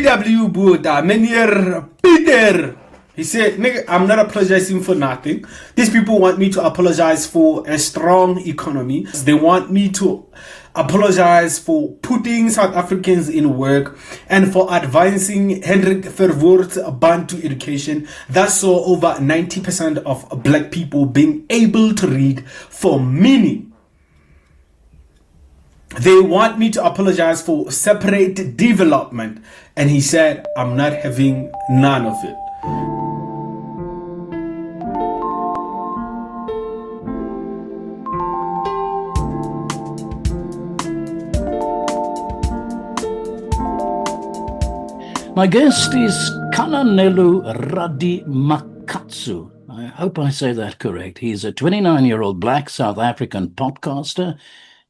PW Botha, meneer Peter. He said, nigga, I'm not apologizing for nothing. These people want me to apologize for a strong economy. They want me to apologize for putting South Africans in work and for advancing Hendrik Verwoerd's Bantu education that saw over 90% of black people being able to read for meaning. They want me to apologize for separate development. And he said, I'm not having none of it. My guest is Kananelo Radimakatso. I hope I say that correct. He's a 29-year-old black South African podcaster,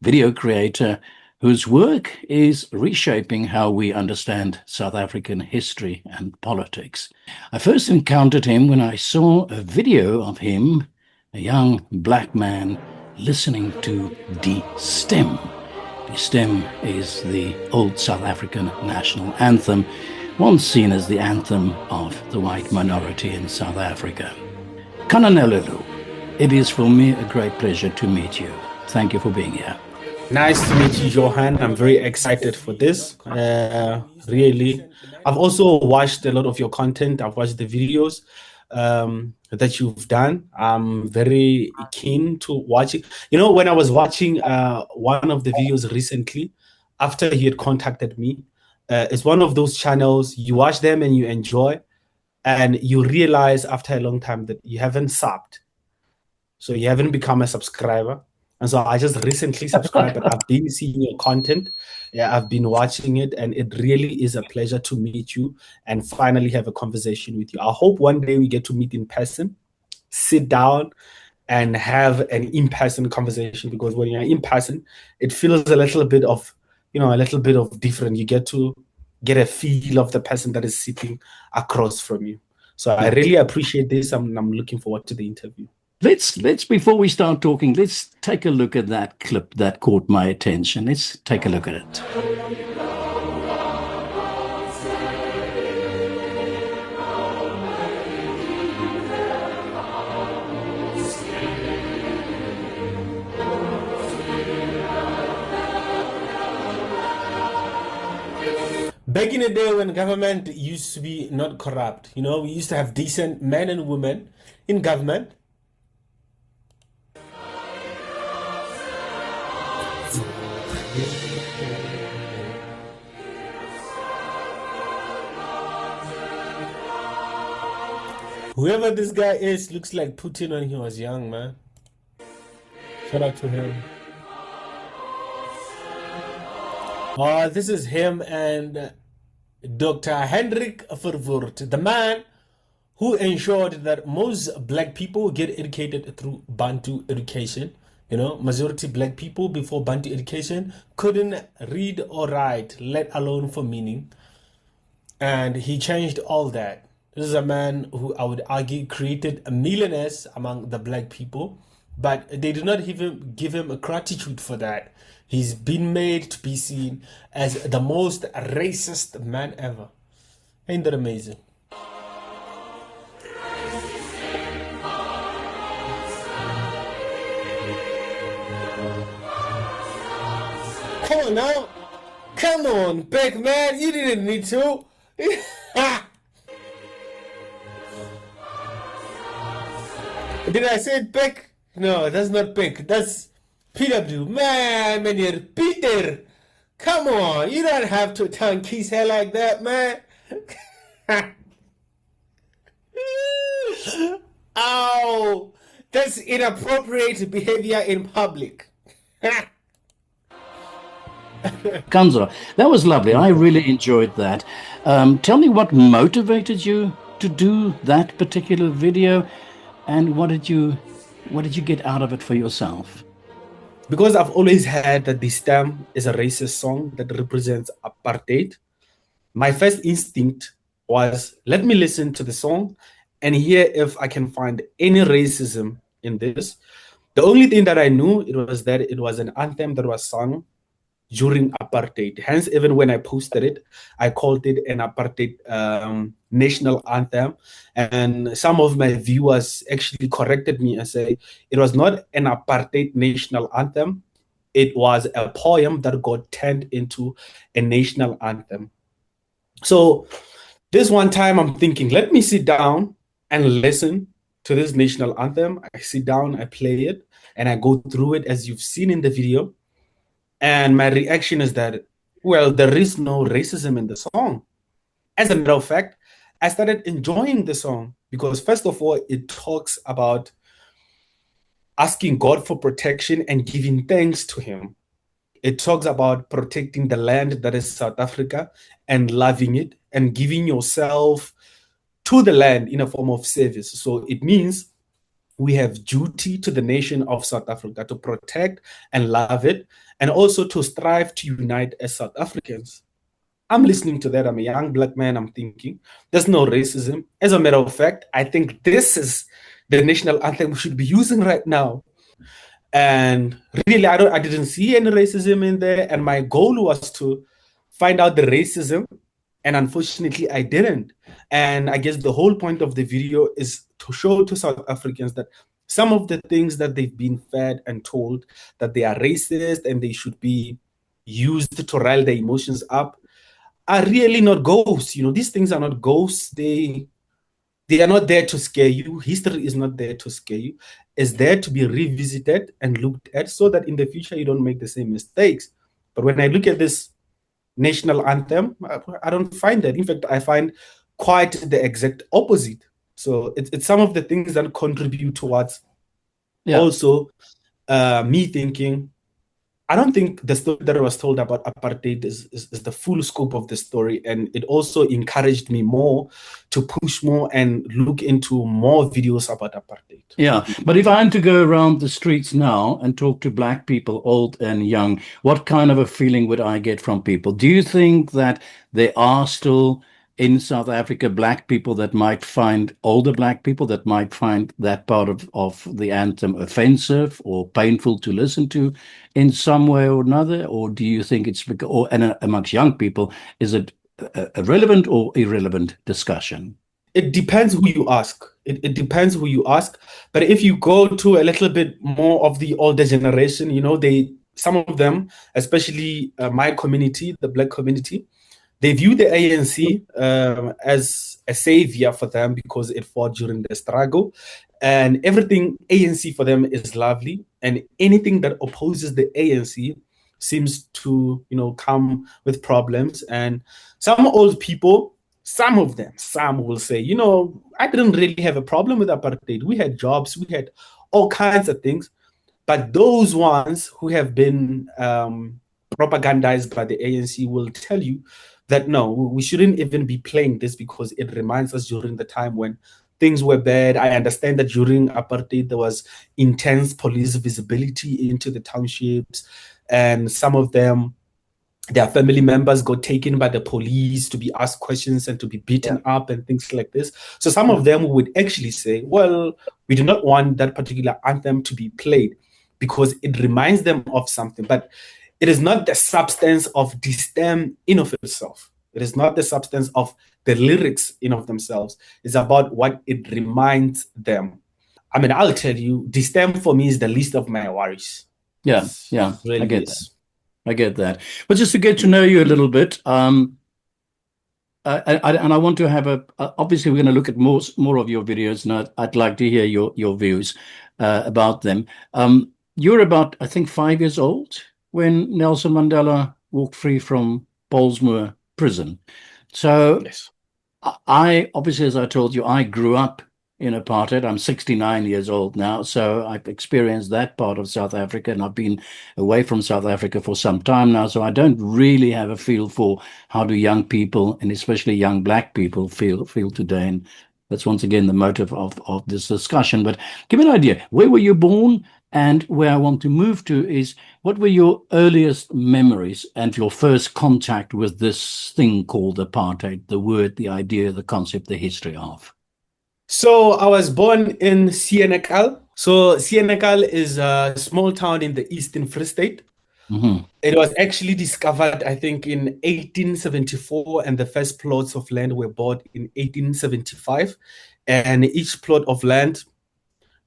video creator, whose work is reshaping how we understand South African history and politics. I first encountered him when I saw a video of him, a young black man, listening to Die Stem. Die Stem is the old South African national anthem, once seen as the anthem of the white minority in South Africa. Kananelo, it is for me a great pleasure to meet you. Thank you for being here. Nice to meet you, Johan. I'm very excited for this. Really. I've also watched a lot of your content. I've watched the videos that you've done. I'm very keen to watch it. You know, when I was watching one of the videos recently, after he had contacted me, it's one of those channels, you watch them and you enjoy, and you realize after a long time that you haven't subbed. So you haven't become a subscriber. And so I just recently subscribed, but I've been seeing your content. Yeah, I've been watching it, and it really is a pleasure to meet you and finally have a conversation with you. I hope one day we get to meet in person, sit down, and have an in-person conversation, because when you're in person, it feels a little bit of, a little bit of different. You get to get a feel of the person that is sitting across from you. So I really appreciate this. I'm looking forward to the interview. Let's before we start talking, let's take a look at that clip that caught my attention. Let's take a look at it. Back in the day when government used to be not corrupt, we used to have decent men and women in government. Whoever this guy is looks like Putin when he was young, man. Shout out to him. This is him and Dr. Hendrik Verwoerd, the man who ensured that most black people get educated through Bantu education. Majority black people before Bantu education couldn't read or write, let alone for meaning. And he changed all that. This is a man who, I would argue, created a millionaires among the black people, but they do not even give him a gratitude for that. He's been made to be seen as the most racist man ever. Ain't that amazing? Come on now. Come on, Beck, man. You didn't need to. Did I say Beck? No, that's not Beck. That's PW. Man, you're Peter. Come on. You don't have to tongue kiss her like that, man. Oh, that's inappropriate behavior in public. Kanzo, that was lovely. I really enjoyed that. Tell me what motivated you to do that particular video, and what did you get out of it for yourself? Because I've always heard that "Die Stem" is a racist song that represents apartheid, my first instinct was, let me listen to the song and hear if I can find any racism in this. The only thing that I knew, it was that it was an anthem that was sung during apartheid. Hence, even when I posted it, I called it an apartheid national anthem. And some of my viewers actually corrected me and say it was not an apartheid national anthem. It was a poem that got turned into a national anthem. So this one time I'm thinking, let me sit down and listen to this national anthem. I sit down, I play it, and I go through it as you've seen in the video. And my reaction is that, well, there is no racism in the song. As a matter of fact, I started enjoying the song because, first of all, it talks about asking God for protection and giving thanks to Him. It talks about protecting the land that is South Africa and loving it and giving yourself to the land in a form of service. So it means we have duty to the nation of South Africa to protect and love it, and also to strive to unite as South Africans. I'm listening to that. I'm a young black man. I'm thinking there's no racism. As a matter of fact, I think this is the national anthem we should be using right now. And really, I didn't see any racism in there. And my goal was to find out the racism. And unfortunately, I didn't. And I guess the whole point of the video is to show to South Africans that some of the things that they've been fed and told that they are racist and they should be used to rile their emotions up are really not ghosts. You know, these things are not ghosts. They are not there to scare you. History is not there to scare you. It's there to be revisited and looked at so that in the future you don't make the same mistakes. But when I look at this national anthem, I don't find that. In fact, I find quite the exact opposite. So it's some of the things that contribute towards also me thinking, I don't think the story that I was told about apartheid is the full scope of the story. And it also encouraged me more to push more and look into more videos about apartheid. Yeah, but if I am to go around the streets now and talk to black people, old and young, what kind of a feeling would I get from people? Do you think that there are still in South Africa black people that might find, older black people that might find that part of the anthem offensive or painful to listen to in some way or another? Or do you think it's, and amongst young people, is it a relevant or irrelevant discussion? It depends who you ask. It depends who you ask. But if you go to a little bit more of the older generation, you know, some of them, especially my community, the black community, they view the ANC as a savior for them because it fought during the struggle. And everything ANC for them is lovely. And anything that opposes the ANC seems to, you know, come with problems. And some old people, some of them, some will say, you know, I didn't really have a problem with apartheid. We had jobs, we had all kinds of things. But those ones who have been propagandized by the ANC will tell you that no, we shouldn't even be playing this because it reminds us during the time when things were bad. I understand that during apartheid, there was intense police visibility into the townships, and some of them, their family members got taken by the police to be asked questions and to be beaten up and things like this. So some of them would actually say, well, we do not want that particular anthem to be played because it reminds them of something. But it is not the substance of the stem in of itself. It is not the substance of the lyrics in of themselves. It's about what it reminds them. I mean, I'll tell you, the stem for me is the least of my worries. Yeah, really I get that. I get that. But just to get to know you a little bit, and I want to have obviously we're going to look at more of your videos, and I'd like to hear your views about them. You're about, I think, 5 years old when Nelson Mandela walked free from Pollsmoor prison. So yes. I obviously, as I told you, I grew up in apartheid. I'm 69 years old now, so I've experienced that part of South Africa, and I've been away from South Africa for some time now, so I don't really have a feel for how do young people, and especially young black people, feel today. And that's once again the motive of this discussion. But give me an idea, where were you born? And where I want to move to is, what were your earliest memories and your first contact with this thing called apartheid, the word, the idea, the concept, the history of? So I was born in Senekal. So Senekal is a small town in the Eastern Free State. It was actually discovered, I think, in 1874, and the first plots of land were bought in 1875. And each plot of land,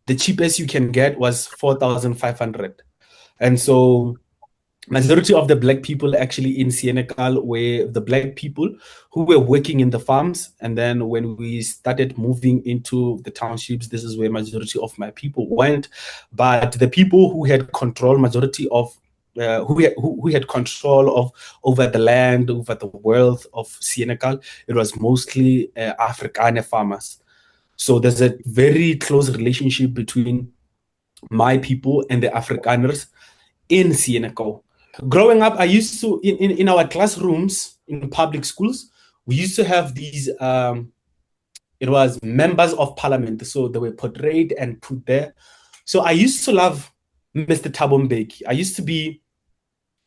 the cheapest you can get was 4,500. And so majority of the black people actually in Senekal were the black people who were working in the farms. And then when we started moving into the townships, this is where majority of my people went. But the people who had control, majority of who had control of over the land, over the wealth of Senekal, it was mostly Afrikaner farmers. So there's a very close relationship between my people and the Afrikaners in Senekal. Growing up, I used to in our classrooms in public schools, we used to have these it was members of parliament, so they were portrayed and put there. So I used to love Mr. Thabo Mbeki. I used to be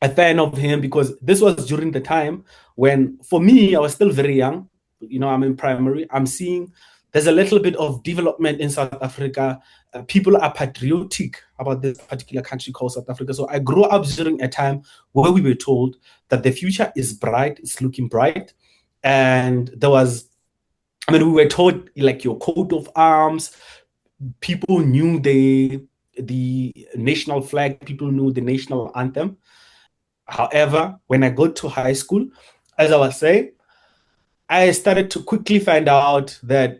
a fan of him because this was during the time when, for me, I was still very young. I'm in primary. I'm seeing there's a little bit of development in South Africa. People are patriotic about this particular country called South Africa. So I grew up during a time where we were told that the future is bright, it's looking bright. And we were told like your coat of arms, people knew the national flag, people knew the national anthem. However, when I got to high school, as I was saying, I started to quickly find out that,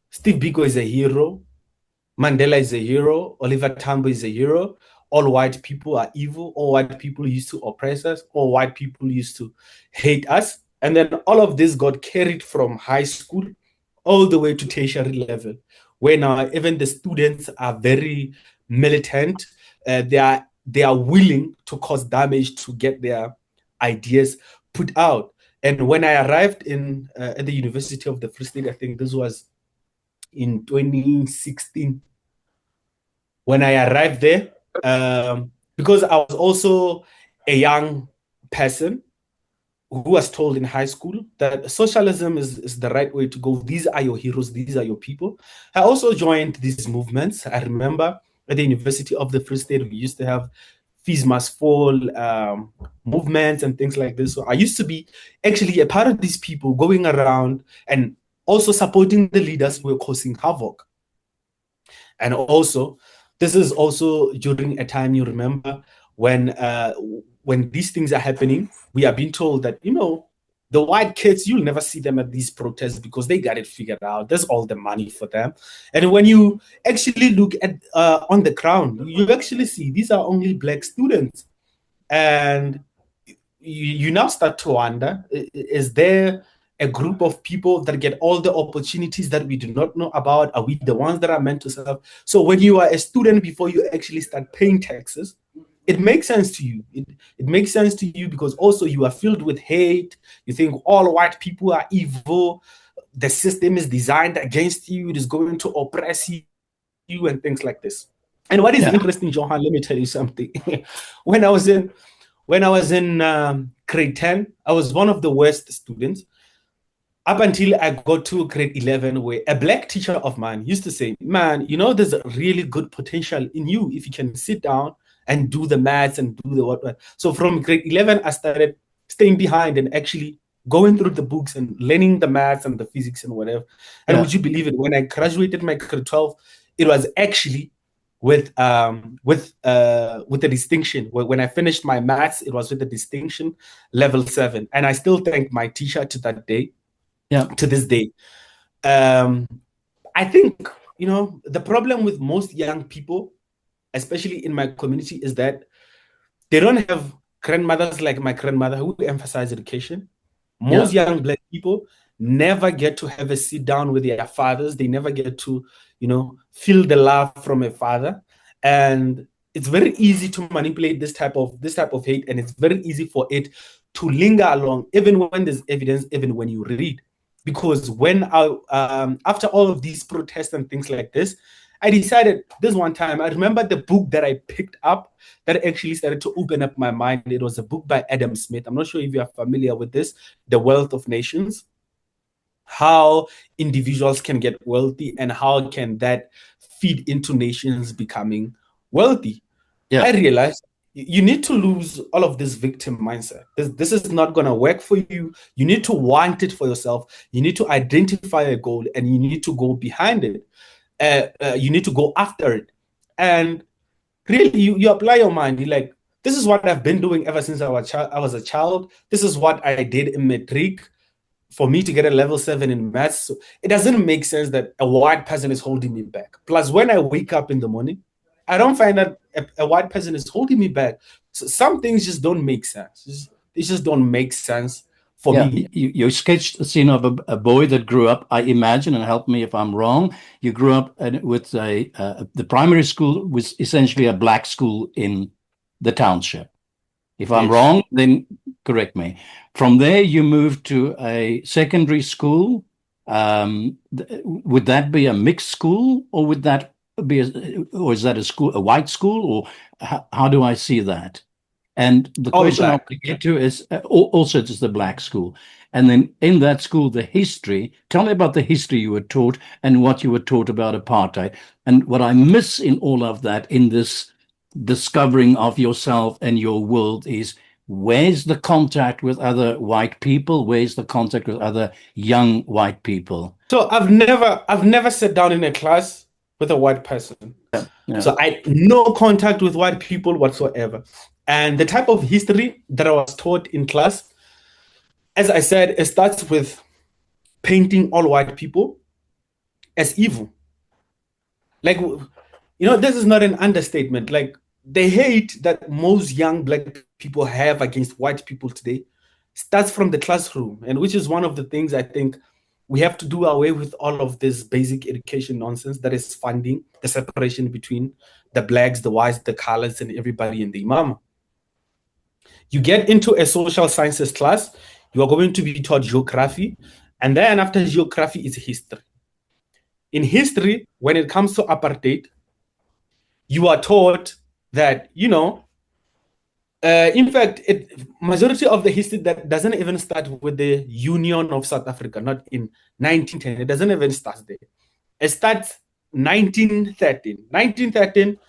Steve Biko is a hero, Mandela is a hero, Oliver Tambo is a hero, all white people are evil, all white people used to oppress us, all white people used to hate us. And then all of this got carried from high school all the way to tertiary level, where now even the students are very militant. They are willing to cause damage to get their ideas put out. And when I arrived at the University of the Free State, I think this was in 2016. When I arrived there, because I was also a young person who was told in high school that socialism is the right way to go. These are your heroes. These are your people. I also joined these movements. I remember at the University of the Free State, we used to have fees must fall movements and things like this. So I used to be actually a part of these people going around and also supporting the leaders who were causing havoc. And also, this is also during a time, you remember, when these things are happening, we are being told that, the white kids, you'll never see them at these protests because they got it figured out. There's all the money for them. And when you actually look at on the ground, you actually see these are only black students. And you now start to wonder, is there a group of people that get all the opportunities that we do not know about? Are we the ones that are meant to serve? So when you are a student, before you actually start paying taxes, it makes sense to you. It makes sense to you because also you are filled with hate. You think all white people are evil. The system is designed against you. It is going to oppress you and things like this. And what is interesting, Johan, let me tell you something. when I was in grade 10, I was one of the worst students up until I got to grade 11, where a black teacher of mine used to say, man, there's a really good potential in you if you can sit down and do the maths and do the what. So from grade 11, I started staying behind and actually going through the books and learning the maths and the physics and whatever. And would you believe it? When I graduated my grade 12, it was actually with a distinction. When I finished my maths, it was with a distinction, level 7. And I still thank my teacher to that day. To this day. I think, the problem with most young people, especially in my community, is that they don't have grandmothers like my grandmother who emphasize education. Most young black people never get to have a sit down with their fathers. They never get to, feel the love from a father. And it's very easy to manipulate this type of hate, and it's very easy for it to linger along, even when there's evidence, even when you read. Because when after all of these protests and things like this, I decided this one time, I remember the book that I picked up that actually started to open up my mind. It was a book by Adam Smith. I'm not sure if you are familiar with this, The Wealth of Nations, how individuals can get wealthy and how can that feed into nations becoming wealthy. I realized you need to lose all of this victim mindset. This is not going to work for you. You need to want it for yourself. You need to identify a goal and you need to go behind it. You need to go after it. And really, you apply your mind. You're like, this is what I've been doing ever since I was a child. This is what I did in matric for me to get a level 7 in maths. So it doesn't make sense that a white person is holding me back. Plus, when I wake up in the morning, I don't find that a white person is holding me back. So some things just don't make sense. They just don't make sense for me. You sketched a scene of a boy that grew up, I imagine, and help me if I'm wrong. You grew up with the primary school was essentially a black school in the township. If I'm wrong, then correct me. From there, you moved to a secondary school. Would that be a mixed school, or would that be, or is that a white school, or how do I see that? And the question I want to get to is also just the black school. And then in that school, the history, tell me about the history you were taught and what you were taught about apartheid. And what I miss in all of that, in this discovering of yourself and your world, is where's the contact with other white people? Where's the contact with other young white people? So I've never sat down in a class with a white person. So I no contact with white people whatsoever. And the type of history that I was taught in class, as I said, it starts with painting all white people as evil. Like, this is not an understatement. Like, the hate that most young black people have against white people today starts from the classroom, and which is one of the things I think we have to do away with, all of this basic education nonsense that is funding the separation between the blacks, the whites, the colors, and everybody in the imam. You get into a social sciences class, you are going to be taught geography, and then after geography is history. In history, when it comes to apartheid, you are taught that, in fact, majority of the history that doesn't even start with the Union of South Africa, not in 1910. It doesn't even start there. It starts 1913. 1913,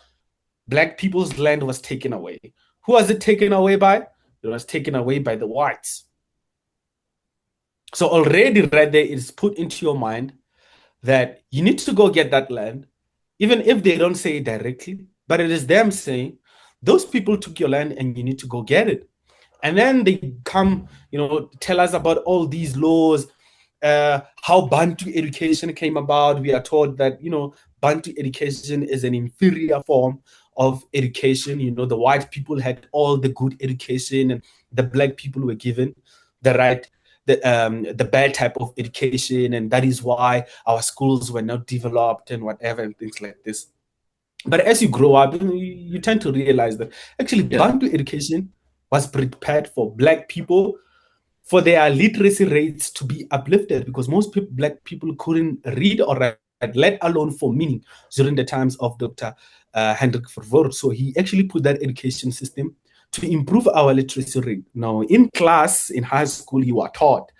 black people's land was taken away. Who was it taken away by? It was taken away by the whites. So already right there, it's put into your mind that you need to go get that land, even if they don't say it directly, but it is them saying, those people took your land and you need to go get it. And then they come, tell us about all these laws, how Bantu education came about. We are taught that, Bantu education is an inferior form of education. The white people had all the good education and the black people were given the bad type of education, and that is why our schools were not developed and whatever and things like this. But as you grow up, you tend to realize that actually Bantu education was prepared for black people, for their literacy rates to be uplifted, because most black people couldn't read or write, let alone for meaning, during the times of Dr. Hendrik Verwoerd. So he actually put that education system to improve our literacy rate. Now, in class, in high school, you are taught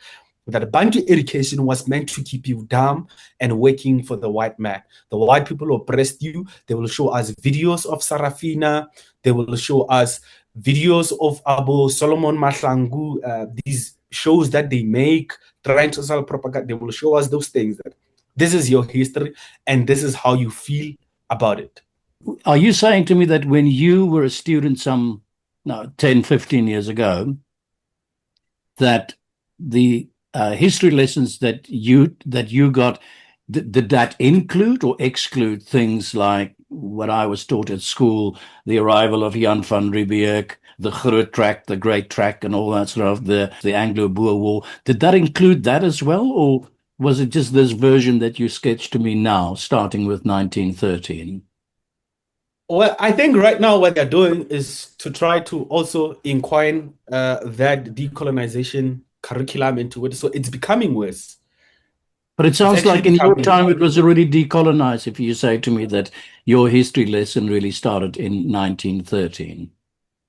that Bantu education was meant to keep you dumb and working for the white man. The white people oppressed you. They will show us videos of Sarafina. They will show us videos of Abu Solomon Mahlangu, these shows that they make, trying to sell propaganda. They will show us those things. That this is your history and this is how you feel about it. Are you saying to me that when you were a student 10, 15 years ago, that the history lessons that you got, did that include or exclude things like what I was taught at school, the arrival of Jan van Riebeeck, the Groot Trek, the Great Trek, and all that sort of the Anglo-Boer War? Did that include that as well, or was it just this version that you sketched to me now, starting with 1913? Well, I think right now what they're doing is to try to also inquire that decolonization curriculum into it. So it's becoming worse. But it sounds like in your time it was already decolonized, if you say to me that your history lesson really started in 1913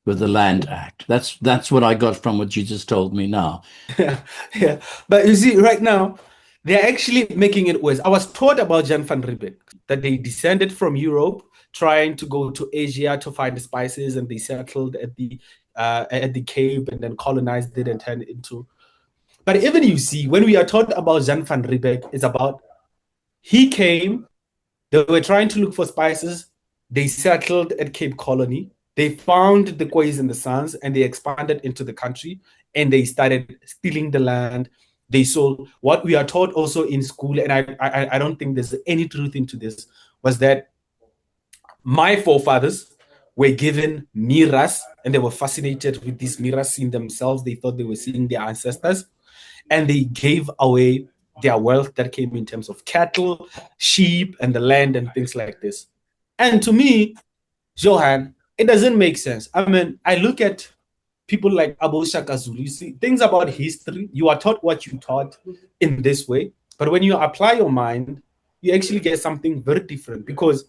with the Land Act. That's what I got from what you just told me now. Yeah. But you see, right now, they're actually making it worse. I was taught about Jan van Riebeeck, that they descended from Europe, trying to go to Asia to find spices, and they settled at the Cape and then colonized it and turned it into. But even you see, when we are taught about Jan van Riebeeck, it's about he came, they were trying to look for spices, they settled at Cape Colony, they found the Khois and the Sons, and they expanded into the country, and they started stealing the land. They sold. What we are taught also in school, and I don't think there's any truth into this, was that my forefathers were given miras, and they were fascinated with these miras, seeing themselves. They thought they were seeing their ancestors, and they gave away their wealth that came in terms of cattle, sheep, and the land and things like this. And to me, Johan, it doesn't make sense. I mean, I look at people like Abu Shaka Zulu. You see, things about history, you are taught what you taught in this way. But when you apply your mind, you actually get something very different. Because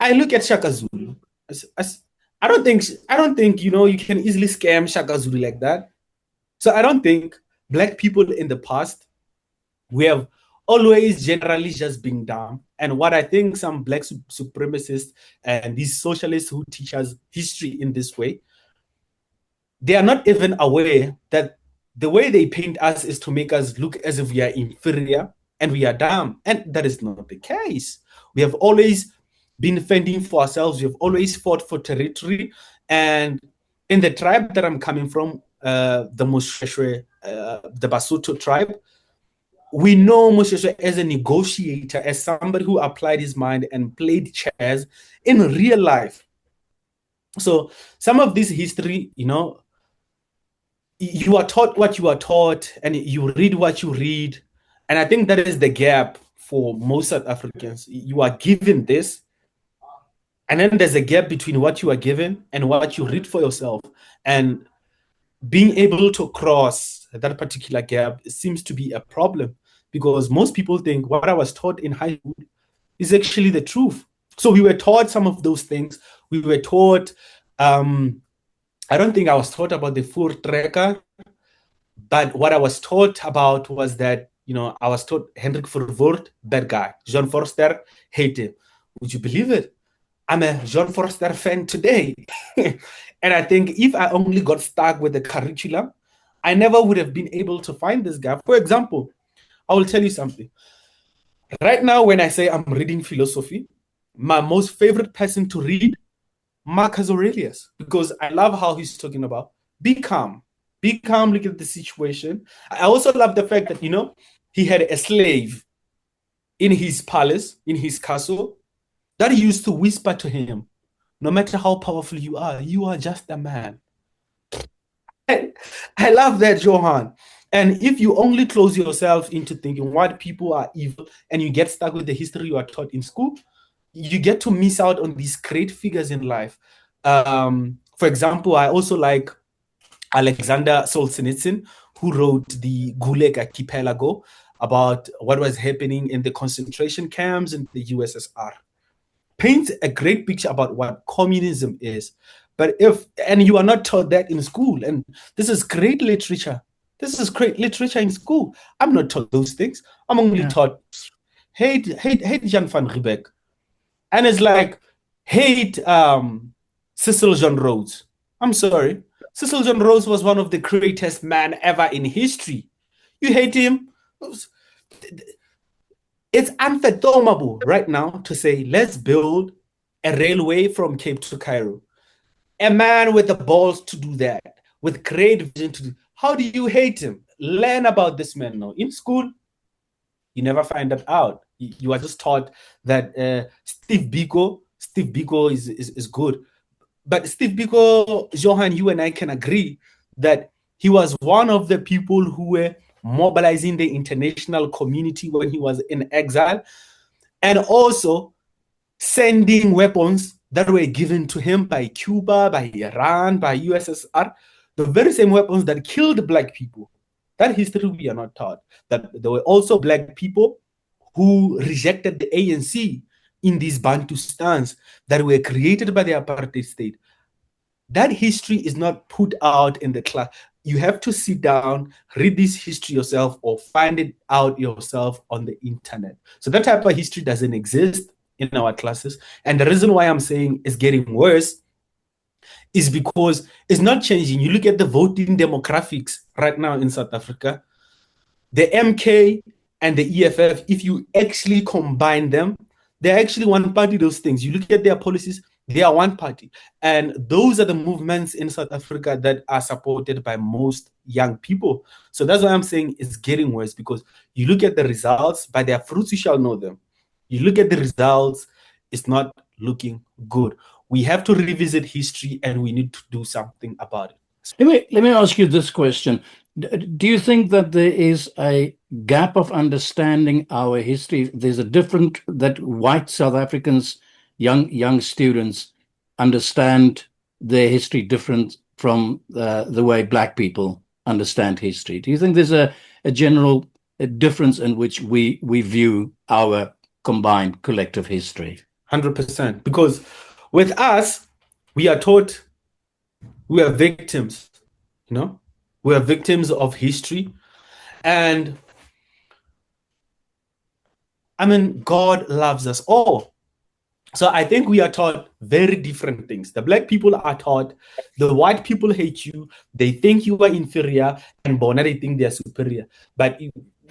I look at Shaka Zulu as I don't think you can easily scam Shaka Zulu like that. So I don't think Black people in the past, we have always generally just been dumb. And what I think some Black supremacists and these socialists who teach us history in this way, they are not even aware that the way they paint us is to make us look as if we are inferior and we are dumb. And that is not the case. We have always been fending for ourselves. We have always fought for territory. And in the tribe that I'm coming from, the Moshweshwe, the Basotho tribe, we know Moshweshwe as a negotiator, as somebody who applied his mind and played chess in real life. So some of this history, you are taught what you are taught, and you read what you read. And I think that is the gap for most South Africans. You are given this, and then there's a gap between what you are given and what you read for yourself. And being able to cross that particular gap seems to be a problem, because most people think what I was taught in high school is actually the truth. So we were taught some of those things. We were taught, I don't think I was taught about the Voortrekker, but what I was taught about was that, I was taught Hendrik Verwoerd, bad guy. Jean Forster, hate him. Would you believe it? I'm a Jean Forster fan today. And I think if I only got stuck with the curriculum, I never would have been able to find this guy. For example, I will tell you something. Right now, when I say I'm reading philosophy, my most favorite person to read, Marcus Aurelius, because I love how he's talking about be calm, look at the situation. I also love the fact that, he had a slave in his palace, in his castle, that he used to whisper to him, no matter how powerful you are just a man. I love that, Johan. And if you only close yourself into thinking white people are evil and you get stuck with the history you are taught in school, you get to miss out on these great figures in life. For example, I also like Alexander Solzhenitsyn, who wrote the Gulag Archipelago, about what was happening in the concentration camps in the USSR. Paints a great picture about what communism is. And you are not taught that in school, and this is great literature. This is great literature in school. I'm not taught those things. I'm only taught hate Jan van Riebeeck. And it's like, hate Cecil John Rhodes. I'm sorry. Cecil John Rhodes was one of the greatest men ever in history. You hate him? It's unfathomable right now to say, let's build a railway from Cape to Cairo. A man with the balls to do that, with great vision to do. How do you hate him? Learn about this man now. In school, you never find that out. You are just taught that Steve Biko is good. But Steve Biko, Johan, you and I can agree that he was one of the people who were mobilizing the international community when he was in exile, and also sending weapons that were given to him by Cuba, by Iran, by USSR, the very same weapons that killed Black people. That history we are not taught. That there were also Black people who rejected the ANC in these Bantustans that were created by the apartheid state. That history is not put out in the class. You have to sit down, read this history yourself, or find it out yourself on the internet. So that type of history doesn't exist. in our classes. And the reason why I'm saying it's getting worse is because it's not changing. You look at the voting demographics right now in South Africa, the MK and the EFF, if you actually combine them, they're actually one party, those things. You look at their policies, they are one party. And those are the movements in South Africa that are supported by most young people. So that's why I'm saying it's getting worse, because you look at the results, by their fruits you shall know them. You look at the results, it's not looking good. We have to revisit history and we need to do something about it. Let me ask you this question. Do you think that there is a gap of understanding our history? There's a different that white South Africans, young students, understand their history different from the way black people understand history. Do you think there's a general difference in which we view our combined collective history? 100%. Because with us, we are taught we are victims, we are victims of history. And I mean, God loves us all. So I think we are taught very different things. The black people are taught the white people hate you, they think you are inferior, and Bona, they think they are superior. But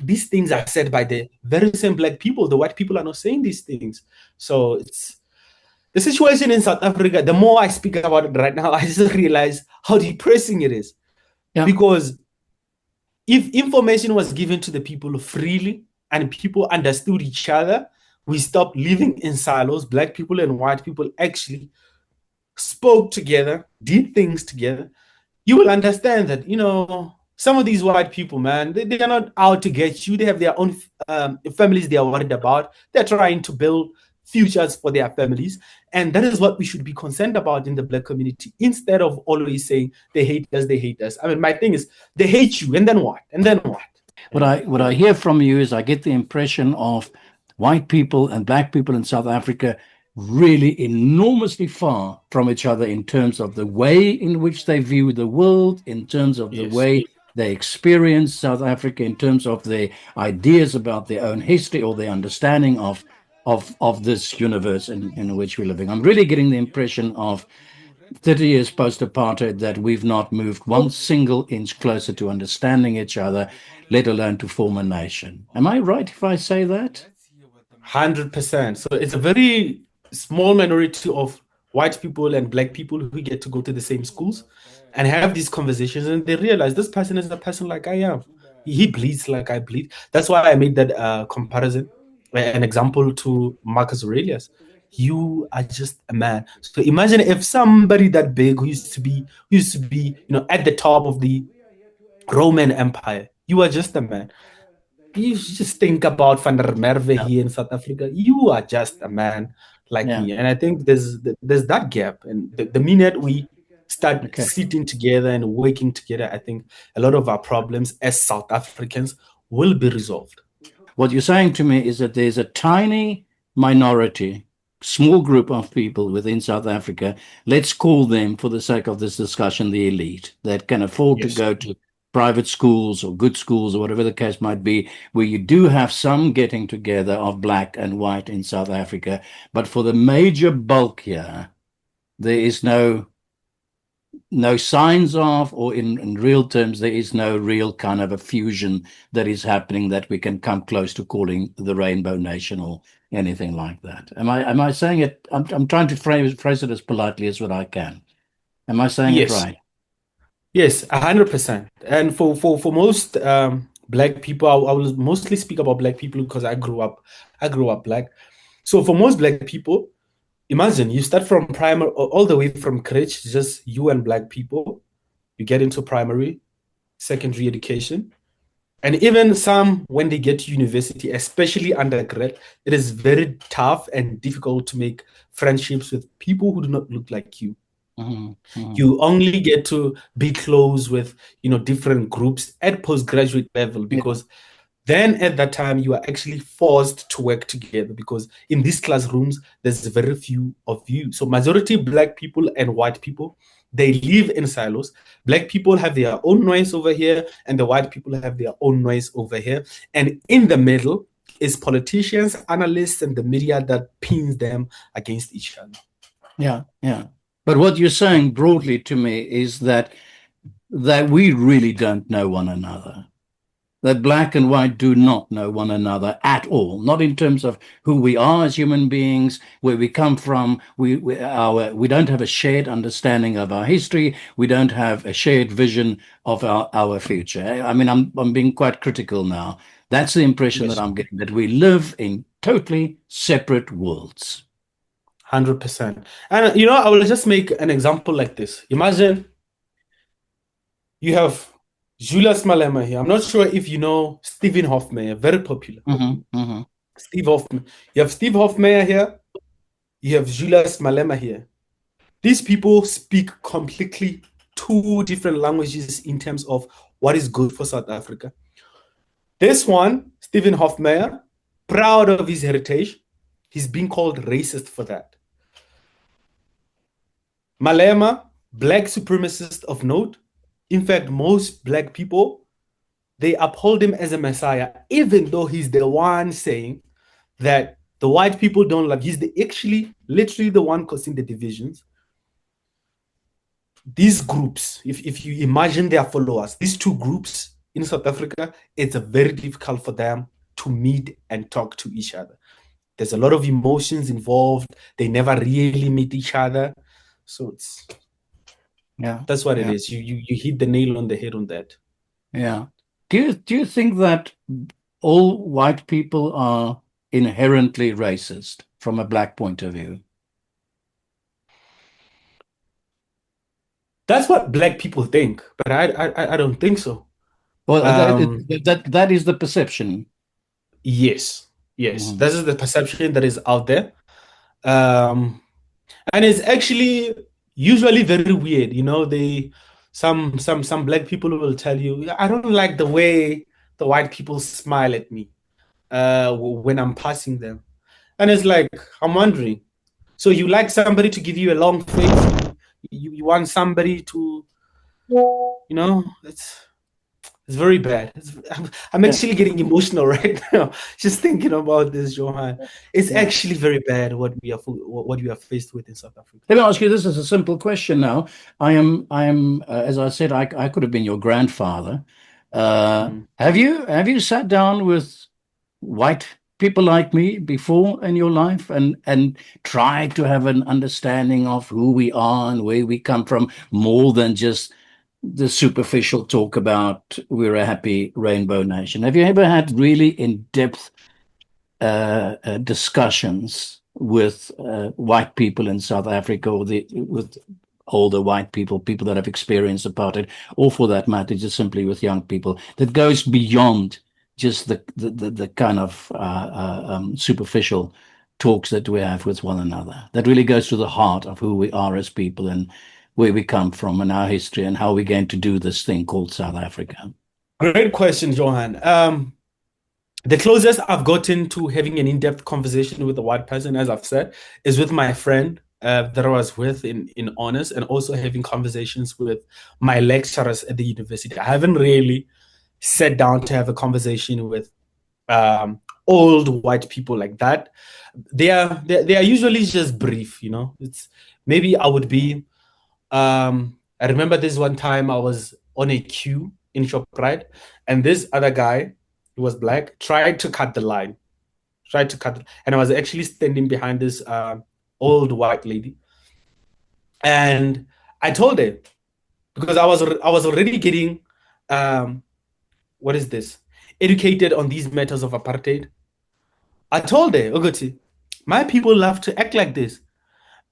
these things are said by the very same black people. The white people are not saying these things. So it's the situation in South Africa. The more I speak about it right now, I just realize how depressing it is. Yeah. Because if information was given to the people freely and people understood each other, we stopped living in silos. Black people and white people actually spoke together, did things together. You will understand that, some of these white people, man, they are not out to get you. They have their own families they are worried about. They're trying to build futures for their families. And that is what we should be concerned about in the black community, instead of always saying they hate us, they hate us. I mean, my thing is, they hate you, and then what? And then what? What I hear from you is I get the impression of white people and black people in South Africa really enormously far from each other in terms of the way in which they view the world, in terms of the way they experience South Africa, in terms of their ideas about their own history or their understanding of this universe in which we're living. I'm really getting the impression of 30 years post-apartheid that we've not moved one single inch closer to understanding each other, let alone to form a nation. Am I right if I say that? 100%. So it's a very small minority of white people and black people who get to go to the same schools and have these conversations, and they realize this person is a person like I am. He bleeds like I bleed. That's why I made that comparison, an example to Marcus Aurelius. You are just a man. So imagine if somebody that big who used to be, at the top of the Roman Empire, you are just a man. You just think about Van der Merwe here in South Africa. You are just a man like me. And I think there's that gap. And the minute we start sitting together and working together, I think a lot of our problems as South Africans will be resolved. What you're saying to me is that there's a tiny minority, small group of people within South Africa, let's call them, for the sake of this discussion, the elite, that can afford to go to private schools or good schools or whatever the case might be, where you do have some getting together of black and white in South Africa. But for the major bulk here, there is no signs of, or in real terms, there is no real kind of a fusion that is happening that we can come close to calling the Rainbow Nation or anything like that. Am I saying it? I'm trying to phrase it as politely as what I can. Am I saying it right? Yes, 100%. And for most black people, I will mostly speak about black people because I grew up black. So for most black people, imagine you start from primary all the way from crèche, just you and black people. You get into primary, secondary education. And even some, when they get to university, especially undergrad, it is very tough and difficult to make friendships with people who do not look like you. You only get to be close with, different groups at postgraduate level, because then at that time you are actually forced to work together, because in these classrooms there's very few of you. So majority black people and white people, they live in silos. Black people have their own noise over here and the white people have their own noise over here, and in the middle It's politicians, analysts, and the media that pins them against each other. Yeah, yeah. But what you're saying broadly to me is that we really don't know one another. That black and white do not know one another at all, not in terms of who we are as human beings, where we come from. We don't have a shared understanding of our history. We don't have a shared vision of our future. I mean, I'm being quite critical now. That's the impression that I'm getting, that we live in totally separate worlds. 100%. And, you know, I will just make an example like this. Imagine you have Julius Malema here. I'm not sure if you know Stephen Hofmeyer, very popular. Steve Hofmeyer. You have Steve Hofmeyer here. You have Julius Malema here. These people speak completely two different languages in terms of what is good for South Africa. This one, Stephen Hofmeyer, proud of his heritage, he's being called racist for that. Malema, black supremacist of note. In fact, most black people, they uphold him as a messiah, even though he's the one saying that the white people don't love. He's actually literally the one causing the divisions. These groups, if you imagine their followers, these two groups in South Africa, it's very difficult for them to meet and talk to each other. There's a lot of emotions involved. They never really meet each other. So that's what it is. You hit the nail on the head on that. Yeah. Do you think that all white people are inherently racist from a black point of view? That's what black people think, but I don't think so. Well, that is the perception. Yes. This is the perception that is out there. And it's actually usually very weird. You know, some black people will tell you, I don't like the way the white people smile at me when I'm passing them. And it's like, I'm wondering, so you like somebody to give you a long face? You want somebody to, you know, it's very bad. I'm actually getting emotional right now just thinking about this, Johan. It's actually very bad what we are faced with in South Africa. Let me ask you this as a simple question now. I am as I said, I could have been your grandfather. Have you sat down with white people like me before in your life and tried to have an understanding of who we are and where we come from, more than just the superficial talk about we're a happy rainbow nation? Have you ever had really in-depth discussions with white people in South Africa, or with older white people that have experienced apartheid, or for that matter, just simply with young people, that goes beyond just the kind of superficial talks that we have with one another, that really goes to the heart of who we are as people and where we come from and our history and how we're going to do this thing called South Africa? Great question, Johan. The closest I've gotten to having an in-depth conversation with a white person, as I've said, is with my friend that I was with in honors, and also having conversations with my lecturers at the university. I haven't really sat down to have a conversation with old white people like that. They are usually just brief, you know. It's maybe I would be. I remember this one time I was on a queue in ShopRite, and this other guy, who was black, tried to cut the line. And I was actually standing behind this old white lady, and I told her, because I was already getting what is this, educated on these matters of apartheid. I told her, Ogoti, my people love to act like this.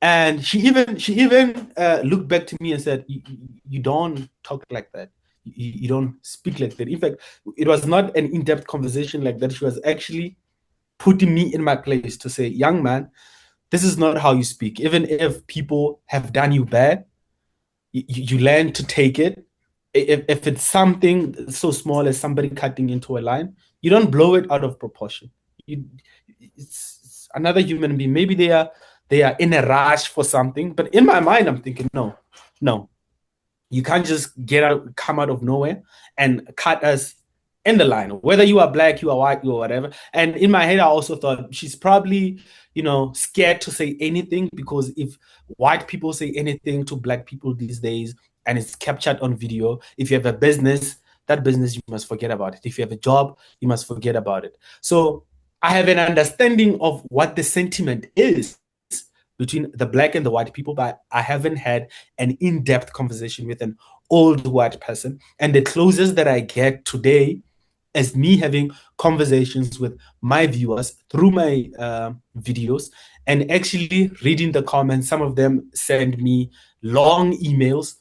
And she even looked back to me and said, you don't talk like that. You don't speak like that. In fact, it was not an in-depth conversation like that. She was actually putting me in my place to say, young man, this is not how you speak. Even if people have done you bad, you learn to take it. If it's something so small as somebody cutting into a line, you don't blow it out of proportion. It's another human being. Maybe they are in a rush for something, but in my mind, I'm thinking, no, you can't just come out of nowhere and cut us in the line, whether you are black, you are white, you are whatever. And in my head, I also thought she's probably, scared to say anything, because if white people say anything to black people these days and it's captured on video, if you have a business, that business, you must forget about it. If you have a job, you must forget about it. So I have an understanding of what the sentiment is between the black and the white people, but I haven't had an in-depth conversation with an old white person. And the closest that I get today is me having conversations with my viewers through my videos and actually reading the comments. Some of them send me long emails.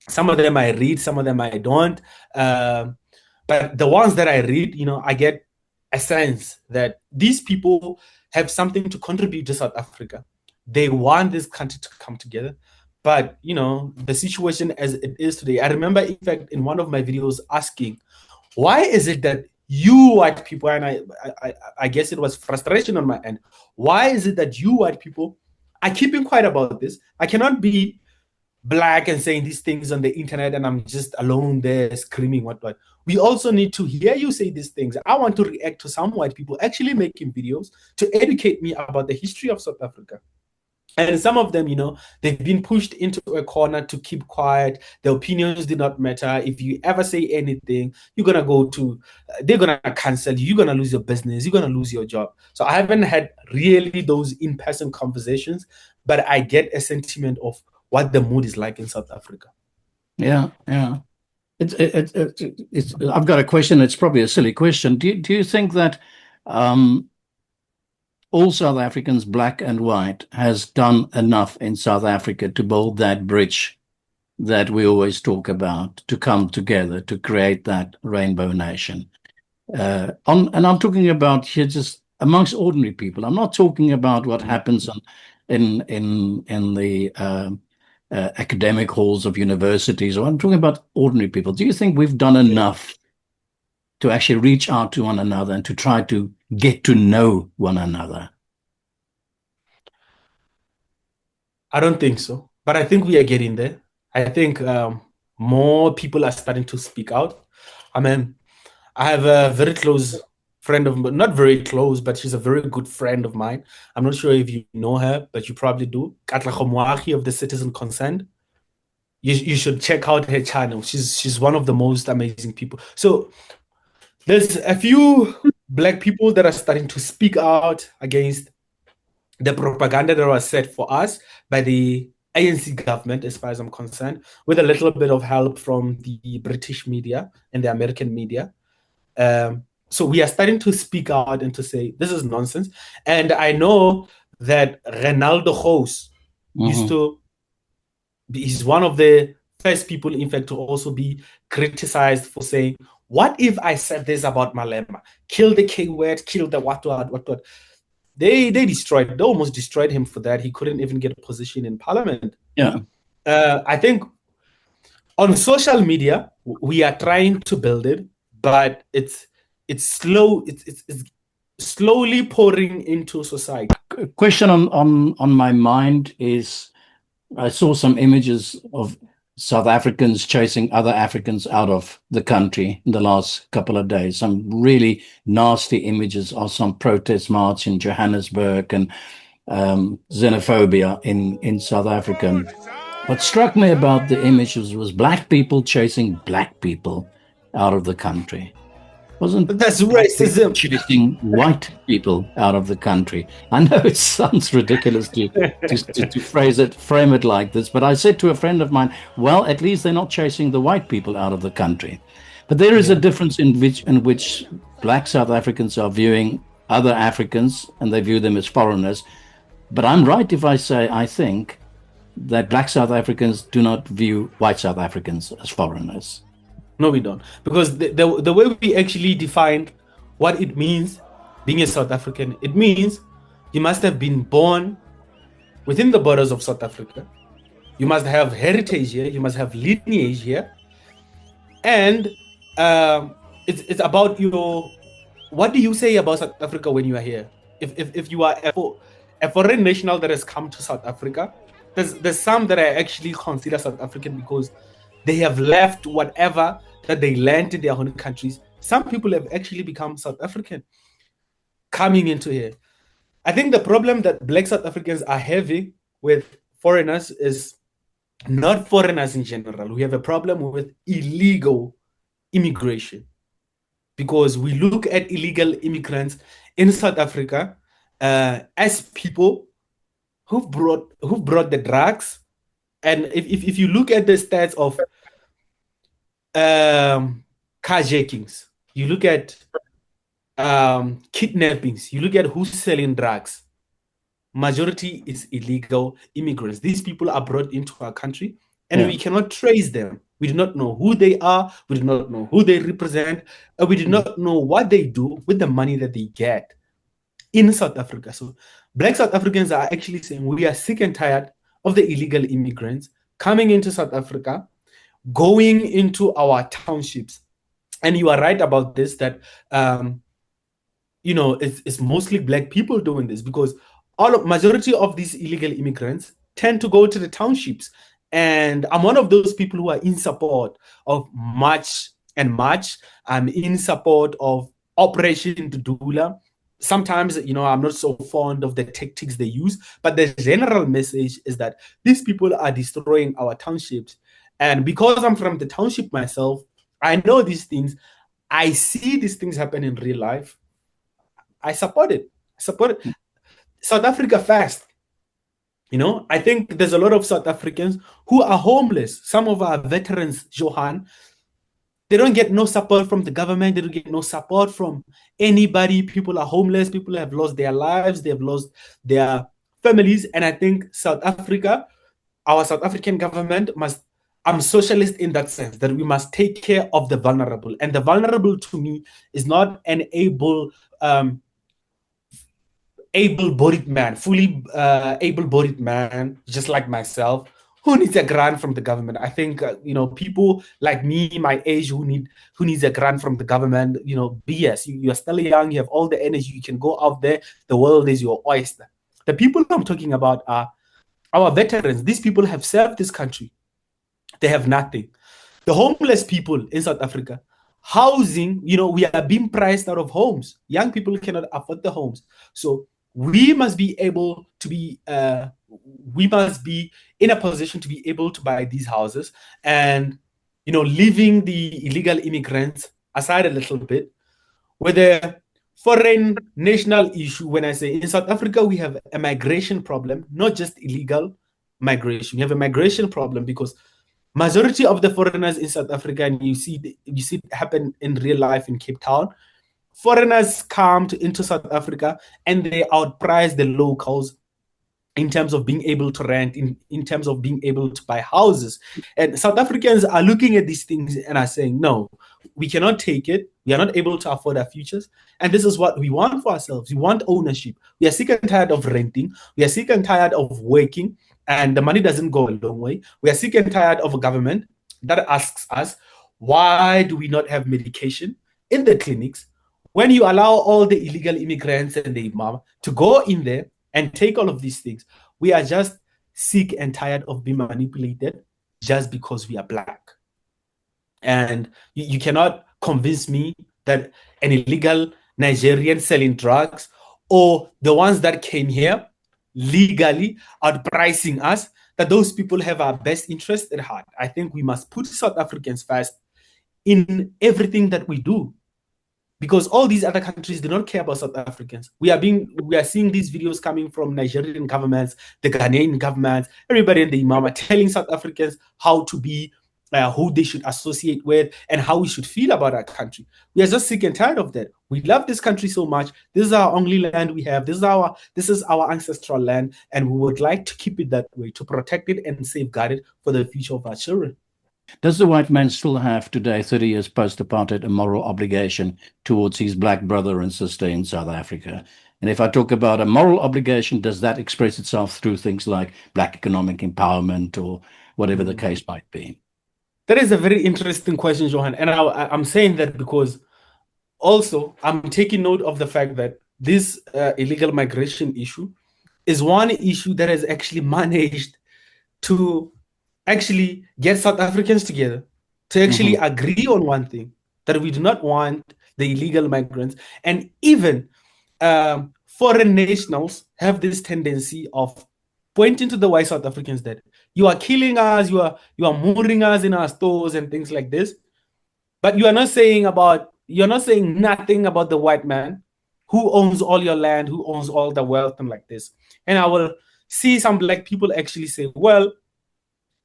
Some of them I read, some of them I don't. But the ones that I read, I get a sense that these people have something to contribute to South Africa. They want this country to come together. But, the situation as it is today, I remember, in fact, in one of my videos asking, why is it that you white people, and I guess it was frustration on my end, why is it that you white people are keeping quiet about this? I cannot be black and saying these things on the internet and I'm just alone there screaming what. We also need to hear you say these things. I want to react to some white people actually making videos to educate me about the history of South Africa. And some of them, they've been pushed into a corner to keep quiet. Their opinions do not matter. If you ever say anything, they're going to cancel you. You're going to lose your business. You're going to lose your job. So I haven't had really those in-person conversations, but I get a sentiment of what the mood is like in South Africa. Yeah. I've got a question. It's probably a silly question. Do you think that all South Africans, black and white, has done enough in South Africa to build that bridge that we always talk about, to come together, to create that rainbow nation? And I'm talking about here just amongst ordinary people. I'm not talking about what happens in the academic halls of universities, or I'm talking about ordinary people. Do you think we've done enough to actually reach out to one another and to try to get to know one another? I don't think so, but I think we are getting there. I think more people are starting to speak out. I mean, I have a very close friend of mine, not very close, but she's a very good friend of mine. I'm not sure if you know her, but you probably do. Katla Khomwahi of the Citizen Consent. You should check out her channel. She's one of the most amazing people. So there's a few black people that are starting to speak out against the propaganda that was set for us by the ANC government, as far as I'm concerned, with a little bit of help from the British media and the American media. So we are starting to speak out and to say, this is nonsense. And I know that Ronaldo Gous he's one of the first people, in fact, to also be criticized for saying, what if I said this about Malema? Kill the K word, kill the what. They almost destroyed him for that. He couldn't even get a position in parliament. Yeah. I think on social media, we are trying to build it, but it's slow. It's slowly pouring into society. Question on my mind is, I saw some images of South Africans chasing other Africans out of the country in the last couple of days. Some really nasty images of some protest march in Johannesburg and xenophobia in South Africa. What struck me about the images was black people chasing black people out of the country. That's racism. Chasing white people out of the country. I know it sounds ridiculous to frame it like this, but I said to a friend of mine, well, at least they're not chasing the white people out of the country. But there is a difference in which black South Africans are viewing other Africans, and they view them as foreigners. But I'm right if I say I think that black South Africans do not view white South Africans as foreigners. No, we don't. Because the way we actually define what it means being a South African, it means you must have been born within the borders of South Africa. You must have heritage here. You must have lineage here. And it's about what do you say about South Africa when you are here? If you are a foreign national that has come to South Africa, there's some that I actually consider South African because they have left whatever that they learned in their own countries Some people have actually become South African coming into here. I think the problem that Black South Africans are having with foreigners is not foreigners in general. We have a problem with illegal immigration because we look at illegal immigrants in South Africa as people who've brought the drugs. And if you look at the stats of carjackings, you look at kidnappings, you look at who's selling drugs, majority is illegal immigrants. These people are brought into our country and we cannot trace them. We do not know who they are. We do not know who they represent. We do not know what they do with the money that they get in South Africa. So Black South Africans are actually saying we are sick and tired of the illegal immigrants coming into South Africa, going into our townships. And you are right about this, that it's mostly Black people doing this, because majority of these illegal immigrants tend to go to the townships. And I'm one of those people who are in support of March and March. I'm in support of Operation Dudula. Sometimes, I'm not so fond of the tactics they use, but the general message is that these people are destroying our townships. And because I'm from the township myself, I know these things. I see these things happen in real life. I support it. South Africa first. I think there's a lot of South Africans who are homeless. Some of our veterans, Johan, they don't get no support from the government. They don't get no support from anybody. People are homeless. People have lost their lives. They have lost their families. And I think South Africa, our South African government I'm socialist in that sense, that we must take care of the vulnerable. And the vulnerable to me is not an able-bodied man, fully able-bodied man, just like myself, who needs a grant from the government. I think people like me, my age, who needs a grant from the government. BS. You are still young. You have all the energy. You can go out there. The world is your oyster. The people I'm talking about are our veterans. These people have served this country. They have nothing. The homeless people in South Africa, housing. We are being priced out of homes. Young people cannot afford the homes. So we must be able to be we must be in a position to be able to buy these houses. And leaving the illegal immigrants aside a little bit, with a foreign national issue. When I say in South Africa we have a migration problem, not just illegal migration. We have a migration problem because majority of the foreigners in South Africa, and you see it happen in real life in Cape Town, foreigners come into South Africa and they outprice the locals in terms of being able to rent, in terms of being able to buy houses. And South Africans are looking at these things and are saying, no, we cannot take it. We are not able to afford our futures. And this is what we want for ourselves. We want ownership. We are sick and tired of renting. We are sick and tired of working, and the money doesn't go a long way. We are sick and tired of a government that asks us, why do we not have medication in the clinics when you allow all the illegal immigrants and the imam to go in there and take all of these things? We are just sick and tired of being manipulated just because we are Black. And you cannot convince me that an illegal Nigerian selling drugs, or the ones that came here legally outpricing us, that those people have our best interest at heart. I think we must put South Africans first in everything that we do, because all these other countries do not care about South Africans. We are seeing these videos coming from Nigerian governments, the Ghanaian governments, everybody in the imam telling South Africans how to be, who they should associate with, and how we should feel about our country. We are just sick and tired of that. We love this country so much. This is our only land we have. This is our ancestral land, and we would like to keep it that way, to protect it and safeguard it for the future of our children. Does the white man still have today, 30 years post-apartheid, a moral obligation towards his Black brother and sister in South Africa? And if I talk about a moral obligation, does that express itself through things like Black economic empowerment or whatever the case might be? That is a very interesting question, Johan. And I'm saying that because also I'm taking note of the fact that this illegal migration issue is one issue that has actually managed to actually get South Africans together to actually agree on one thing. that we do not want the illegal migrants. And even foreign nationals have this tendency of pointing to the white South Africans that you are killing us, you are murdering us in our stores and things like this. But you're not saying nothing about the white man who owns all your land, who owns all the wealth and like this. And I will see some black people actually say, well,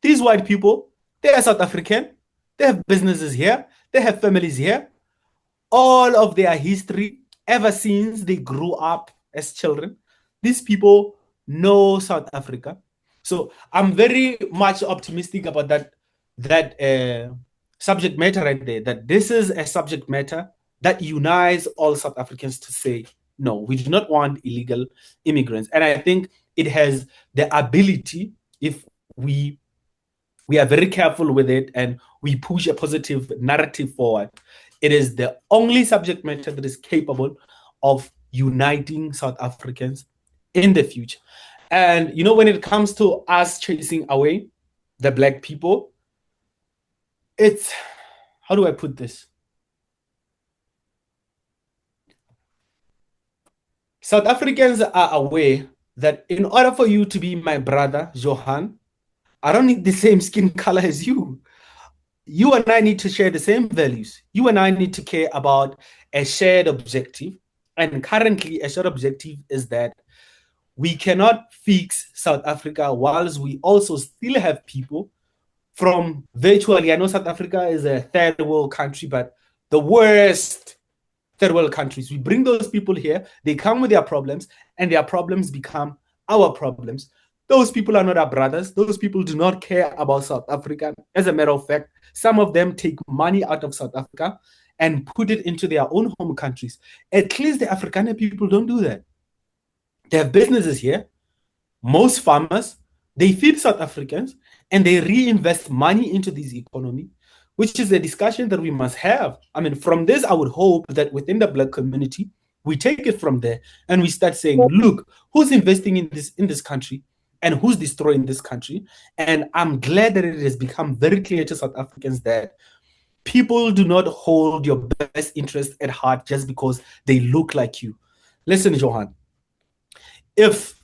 these white people, they are South African, they have businesses here, they have families here. All of their history, ever since they grew up as children, these people know South Africa. So I'm very much optimistic about that subject matter right there, that this is a subject matter that unites all South Africans to say, no, we do not want illegal immigrants. And I think it has the ability, if we are very careful with it and we push a positive narrative forward, it is the only subject matter that is capable of uniting South Africans in the future. And, you know, when it comes to us chasing away the black people, it's, how do I put this? South Africans are aware that in order for you to be my brother, Johan, I don't need the same skin color as you. You and I need to share the same values. You and I need to care about a shared objective. And currently, a shared objective is that we cannot fix South Africa whilst we also still have people from virtually, I know South Africa is a third world country, but the worst third world countries. We bring those people here, they come with their problems, and their problems become our problems. Those people are not our brothers. Those people do not care about South Africa. As a matter of fact, some of them take money out of South Africa and put it into their own home countries. At least the Afrikaner people don't do that. They have businesses here. Most farmers, they feed South Africans and they reinvest money into this economy, which is a discussion that we must have. I mean, from this, I would hope that within the black community, we take it from there and we start saying, look, who's investing in this country and who's destroying this country? And I'm glad that it has become very clear to South Africans that people do not hold your best interest at heart just because they look like you. Listen, Johan, if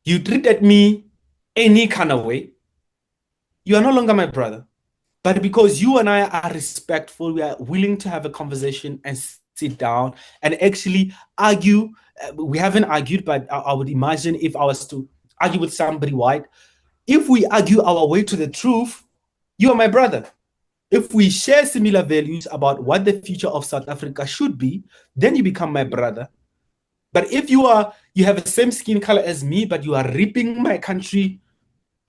you treated me any kind of way, you are no longer my brother. But because you and I are respectful, we are willing to have a conversation and sit down and actually argue. We haven't argued, but I would imagine if I was to argue with somebody white, if we argue our way to the truth, you are my brother. If we share similar values about what the future of South Africa should be, then you become my brother. But if you have the same skin color as me, but you are ripping my country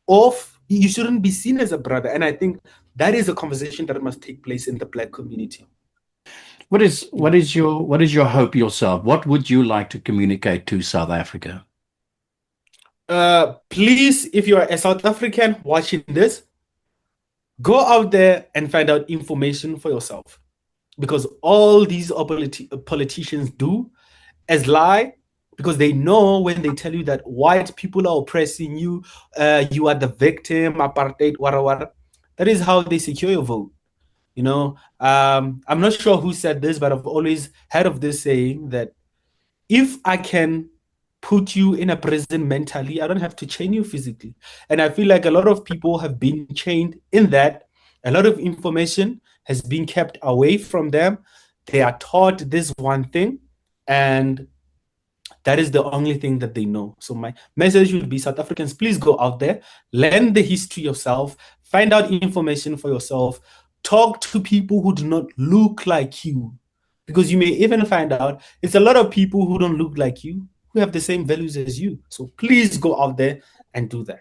off, you shouldn't be seen as a brother. And I think that is a conversation that must take place in the black community. What is your hope yourself? What would you like to communicate to South Africa? Please, if you are a South African watching this, go out there and find out information for yourself. Because all these politicians do is lie, because they know when they tell you that white people are oppressing you, you are the victim, apartheid, whatever. That is how they secure your vote. You know, I'm not sure who said this, but I've always heard of this saying that if I can put you in a prison mentally, I don't have to chain you physically. And I feel like a lot of people have been chained in that. A lot of information has been kept away from them. They are taught this one thing, and that is the only thing that they know. So my message would be, South Africans, please go out there, learn the history yourself, find out information for yourself, talk to people who do not look like you, because you may even find out it's a lot of people who don't look like you who have the same values as you. So please go out there and do that.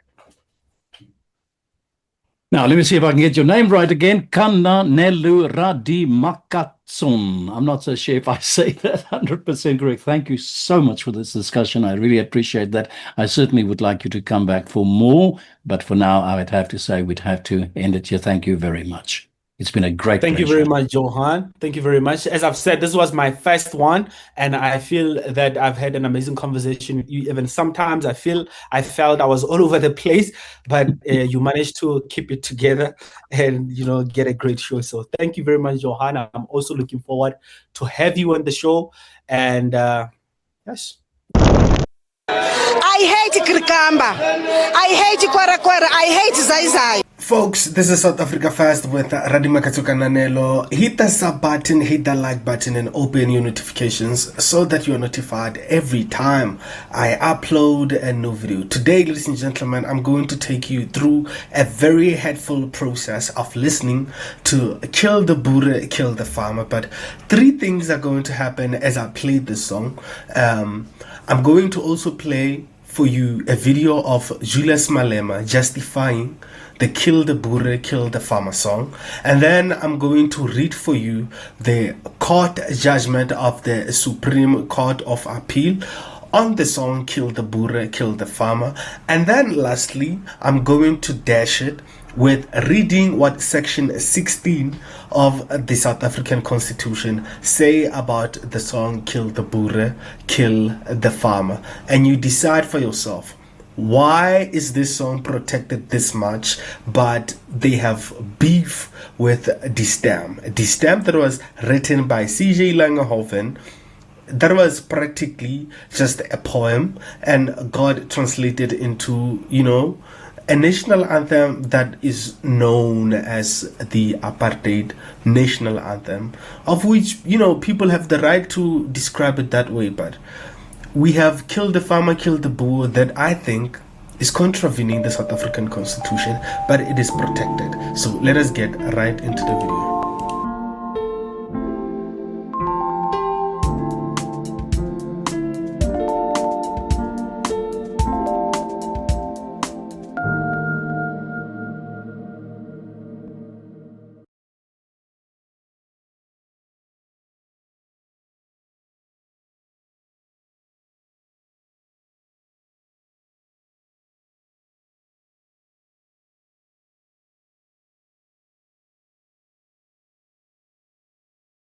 Now, let me see if I can get your name right again. Kananelo Radimakatso. I'm not so sure if I say that 100% correct. Thank you so much for this discussion. I really appreciate that. I certainly would like you to come back for more, but for now, I would have to say we'd have to end it here. Thank you very much. It's been a great Thank you pleasure. very much, Johan. Thank you very much. As I've said, this was my first one, and I feel that I've had an amazing conversation with you. Even sometimes I felt I was all over the place, but you managed to keep it together and get a great show. So thank you very much, Johan. I'm also looking forward to have you on the show. And yes. I hate Krikamba. I hate Kwara. I hate Zai Zai. Folks, this is South Africa Fast with Radimakatso Kananelo. Hit the sub button, hit the like button, and open your notifications so that you are notified every time I upload a new video. Today, ladies and gentlemen, I'm going to take you through a very hateful process of listening to Kill the Boer, Kill the Farmer. But 3 things are going to happen as I play this song. I'm going to also play for you a video of Julius Malema justifying the Kill the Boer, Kill the Farmer song. And then I'm going to read for you the court judgment of the Supreme Court of Appeal on the song Kill the Boer, Kill the Farmer. And then lastly, I'm going to dash it with reading what section 16 of the South African Constitution say about the song Kill the Boer, Kill the Farmer. And you decide for yourself, why is this song protected this much, but they have beef with the stamp that was written by C.J. Langehoven? That was practically just a poem, and God translated into, a national anthem that is known as the Apartheid national anthem, of which, people have the right to describe it that way, but we have Kill the Farmer, Kill the Boer that I think is contravening the South African Constitution, but it is protected. So let us get right into the video.